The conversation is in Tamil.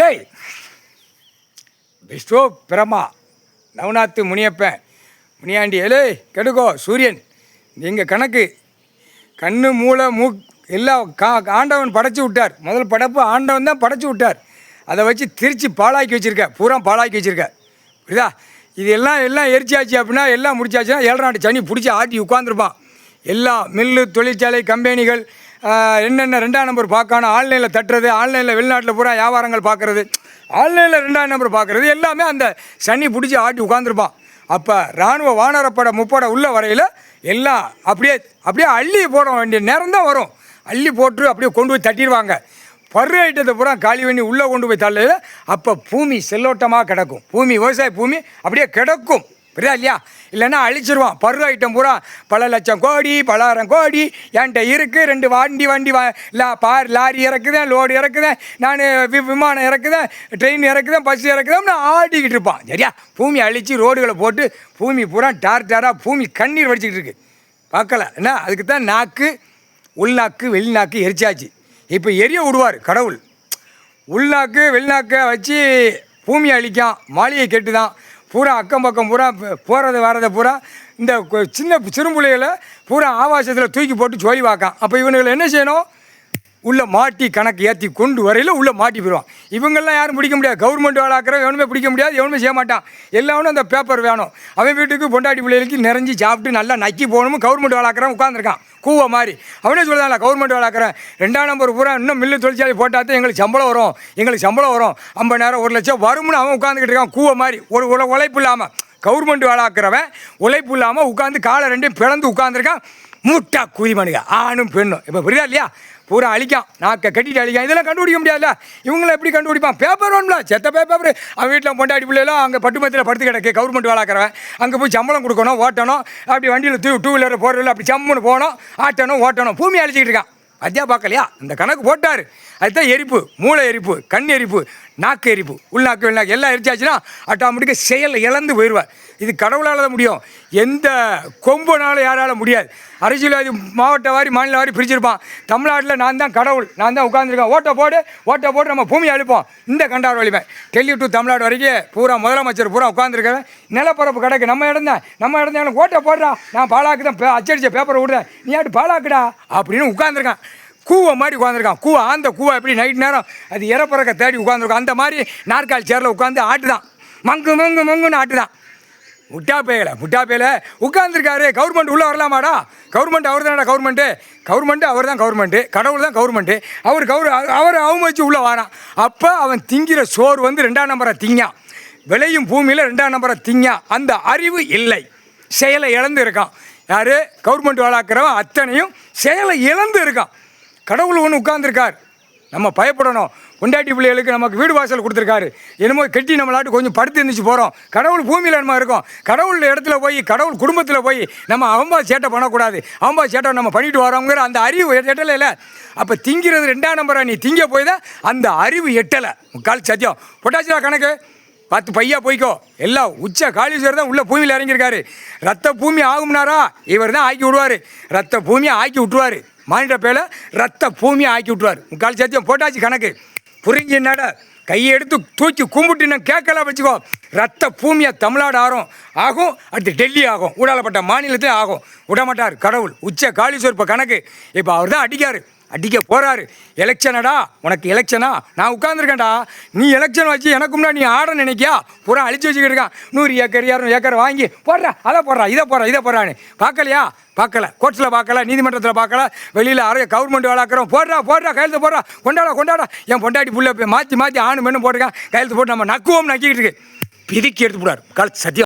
ஏய் விஸ்வோ பிரமா நவநாத்து முனியப்பன் முனியாண்டி ஏலே கெடுக்கோ சூரியன் எங்கள் கணக்கு கண்ணு மூளை எல்லாம் ஆண்டவன் படைச்சி விட்டார். முதல் படைப்பு ஆண்டவன் தான் படைச்சி விட்டார். அதை வச்சு திருச்சி பாலாக்கி வச்சுருக்க, பூரா பாலாக்கி வச்சுருக்க. புரியுதா? இது எல்லாம் எரிச்சாச்சு அப்படின்னா, எல்லாம் முடிச்சாச்சுன்னா 7 நாட்டு சனி பிடிச்சி ஆட்டி உட்காந்துருப்பான். எல்லாம் மில்லு, தொழிற்சாலை, கம்பெனிகள், என்னென்ன 2ஆம் நம்பர் பார்க்கணும், ஆன்லைனில் தட்டுறது, ஆன்லைனில் வெளிநாட்டில் பூரா வியாபாரங்கள் பார்க்குறது, ஆன்லைனில் 2ஆம் நம்பர் பார்க்குறது, எல்லாமே அந்த சனி பிடிச்சி ஆட்டி உட்காந்துருப்பான். அப்போ இராணுவ வானரப்படை முப்படை உள்ள வரையில் எல்லாம் அப்படியே அள்ளி போட வேண்டிய நேரம் தான் வரும். அள்ளி போட்டு அப்படியே கொண்டு போய் தட்டிடுவாங்க. பரு ஐட்டத்தை பூரா காலி பண்ணி உள்ளே கொண்டு போய் தள்ளையில் அப்போ பூமி செல்லோட்டமாக கிடக்கும். பூமி விவசாய பூமி அப்படியே கிடக்கும். புரியுதா இல்லையா? இல்லைன்னா அழிச்சிருவான். பரு ஐட்டம் பூரா பல லட்சம் கோடி, பலாயிரம் கோடி என்கிட்ட இருக்குது. 2 வண்டி லாரி இறக்குதேன், லோடு இறக்குதேன், நான் விமானம் இறக்குதேன், ட்ரெயின் இறக்குதேன், பஸ் இறக்குதேன் ஆடிக்கிட்டு இருப்பான். சரியா? பூமி அழித்து ரோடுகளை போட்டு பூமி பூரா டாராக பூமி கண்ணீர் வடிச்சிக்கிட்டு இருக்கு. பார்க்கல என்ன? அதுக்கு தான் நாக்கு, உள்நாக்கு, வெளிநாக்கு எரிச்சாச்சு. இப்போ எரிய விடுவார் கடவுள். உள்நாக்கு வெளிநாக்கை வச்சு பூமியை அழிக்கான். மாளிகை கெட்டு தான் பூரா அக்கம் பக்கம் பூரா போகிறது வரதை பூரா இந்த சின்ன சிறும்புள்ளைகளை பூரா ஆபாசத்தில் தூக்கி போட்டு ஜோலி பார்க்கான். அப்போ இவனுங்களை என்ன செய்யணும்? உள்ளே மாட்டி கணக்கு ஏற்றி கொண்டு வரையில் உள்ளே மாட்டி போயிடுவான். இவங்கெல்லாம் யாரும் பிடிக்க முடியாது. கவர்மெண்ட் வேலைக்கிறவன் எவனுமே பிடிக்க முடியாது, எவனுமே செய்ய மாட்டான். எல்லாவனும் அந்த பேப்பர் வேணும். அவன் வீட்டுக்கு பொண்டாட்டி பிள்ளைகளுக்கு நிறைஞ்சி சாப்பிட்டு நல்லா நக்கி போகணும். கவர்மெண்ட் வேலைக்கிறவன் உட்காந்துருக்கான் கூவ மாதிரி. அவனே சொல்லுதான்ல, கவர்மெண்ட் வேலைக்கிறேன் 2ஆம் நம்பர் பூரா இன்னும் மில்லு தொழிற்சாலை போட்டால் எங்களுக்கு சம்பளம் வரும், 50,000 1 லட்சம் வரும்னு அவன் உட்காந்துக்கிட்டு இருக்கான் கூவ மாதிரி. ஒரு உழைப்பு இல்லாமல் கவர்மெண்ட் வேலைக்கிறவன் உழைப்பு இல்லாமல் உட்காந்து காலை 2 பிளந்து உட்காந்துருக்கான். மூட்டா குதிமனுங்க ஆணும் பெண்ணும். இப்போ புரியுதா இல்லையா? பூரா அழிக்கான், நாக்கை கட்டிட்டு அழிக்கான். இதெல்லாம் கண்டுபிடிக்க முடியாதுல்ல. இவங்களை எப்படி கண்டுபிடிப்பான்? பேப்பர் வேணும்ல, செத்த பேப்பர். அவன் வீட்டில் பொண்டாட்டி பிள்ளைலாம் அங்கே பட்டுமத்தில் படுத்து கிடக்கு. கவர்மெண்ட் வேலைக்கிறவன் அங்கே போய் சம்பளம் கொடுக்கணும், ஓட்டணும். அப்படி வண்டியில் 2 வீலர் 4 வீலர் அப்படி சம்முன்னு போகணும், ஆட்டணும், ஓட்டணும். பூமி அழிச்சிக்கிட்டு இருக்கான். அத்தியா பார்க்கலையா? இந்த கணக்கு போட்டார். அதுதான் எரிப்பு, மூளை எரிப்பு, கண் எரிப்பு, நாக்கு எரிப்பு, உள்நாக்கு வெளிநாக்கு எல்லாம் எரிச்சாச்சுன்னா ஆட்டோமேட்டிக்காக செயல் இழந்து போயிடுவார். இது கடவுளால் தான் முடியும். எந்த கொம்புனாலும் யாரால் முடியாது. அரசியல்வாதி மாவட்ட வாரி மாநில வாரி பிரிச்சிருப்பான். தமிழ்நாட்டில் நான் தான் கடவுள், நான் தான் உட்காந்துருக்கேன், ஓட்டை போட்டு நம்ம பூமியை அழிப்போம். இந்த கண்டார் வலிமை டெல்லி டு தமிழ்நாடு வரைக்கும் பூரா முதலமைச்சர் பூரா உட்காந்துருக்கேன். நிலப்பரப்பு கிடக்கு, நம்ம இடம் ஓட்டை போடுறா, நான் பாலாக்கு தான் அச்சடிச்ச பேப்பரை விடுறேன், நீ ஆட்டு பாலாக்குடா அப்படின்னு உட்காந்துருக்கான். கூவை மாதிரி உட்காந்துருக்கான். அந்த கூவை எப்படி நைட் நேரம் அது இறப்பறக்க தேடி உட்காந்துருக்கும். அந்த மாதிரி நாற்காலி சேரில் உட்காந்து ஆட்டுதான், மங்குன்னு ஆட்டுதான். முட்டா பேயில உட்காந்துருக்காரு. கவர்மெண்ட் உள்ளே வரலாமாடா? கவர்மெண்ட் அவர் தானடா கவர்மெண்ட்டு அவர் தான் கவர்மெண்ட்டு, கடவுள் தான் கவர்மெண்ட்டு. அவர் அவமதிச்சு உள்ளே வரான். அப்போ அவன் திங்கிற சோறு 2ஆம் நம்பரை திங்கான். விளையும் பூமியில் 2ஆம் நம்பரை திங்கான். அந்த அறிவு இல்லை, செயலை இழந்து இருக்கான். யார்? கவர்மெண்ட் வேலைக்கிறவன் அத்தனையும் செயலை இழந்து இருக்கான். கடவுள் ஒன்று உட்கார்ந்துருக்கார். நம்ம பயப்படணும். பொண்டாட்டி பிள்ளைகளுக்கு நமக்கு வீடு வாசல் கொடுத்துருக்காரு. என்னமோ கட்டி நம்மளாட்டு கொஞ்சம் படுத்து இருந்துச்சு போகிறோம். கடவுள் பூமியில் நம்ம இருக்கோம். கடவுள் இடத்துல போய், கடவுள் குடும்பத்தில் போய் நம்ம அவம்பா சேட்டை பண்ணக்கூடாது. அவம்பா சேட்டை நம்ம பண்ணிட்டு வரோங்கிற அந்த அறிவு எட்டலை இல்லை. அப்போ திங்கிறது 2ஆம் நம்பரை நீ திங்க போய் தான் அந்த அறிவு எட்டலை. கால் சத்தியம் பொட்டாச்சுடா கணக்கு 10 பையா போய்க்கோ. எல்லாம் உச்ச காளீஸ்வரர் தான் உள்ள பூமியில் இறங்கியிருக்காரு. ரத்த பூமி ஆகும்னாரா? இவர் தான் ஆக்கி விடுவார். ரத்த பூமியை ஆக்கி விட்டுருவார். மாநில பேல ரத்த பூமியை ஆக்கி விட்டுருவார். முக்கால் சத்தியம் போட்டாச்சு கணக்கு. புரிஞ்சு நட கையை எடுத்து தூக்கி கும்பிட்டு நான் கேட்கலாம் வச்சுக்கோ. ரத்த பூமியை தமிழ்நாடு ஆகும், அடுத்து டெல்லி ஆகும், ஊடாலப்பட்ட மாநிலத்திலே ஆகும். விடமாட்டார் கடவுள். உச்ச காளீஸ்வரர் இப்போ கணக்கு. இப்போ அவர் தான் அடிக்க போகிறாரு. எலெக்ஷனடா, உனக்கு எலெக்ஷனா? நான் உட்காந்துருக்கேன்டா. நீ எலெக்ஷன் வச்சு எனக்கு முன்னாடி நீ ஆட நினைக்கியா? பூரா அழிச்சு வச்சுக்கிட்டு இருக்கான். 100 ஏக்கர் 200 ஏக்கர் வாங்கி போடுறா, அதை போடுறான்னு பார்க்கலையா? பார்க்கல. கோர்ட்ஸில் பார்க்கல, நீதிமன்றத்தில் பார்க்கல, வெளியில் கவர்மெண்ட் வேலைக்கிறோம். போடுறா கையெழுத்து போடுறா, கொண்டாடா. என் பொண்டாட்டி புள்ள மாற்றி ஆணு மென்னு போட்டுருக்கான். கையெழுத்து போட்டு நம்ம நக்குவோம் நக்கிக்கிட்டு இருக்கு. பிதுக்கி எடுத்து போடாரு கால் சத்தியம்.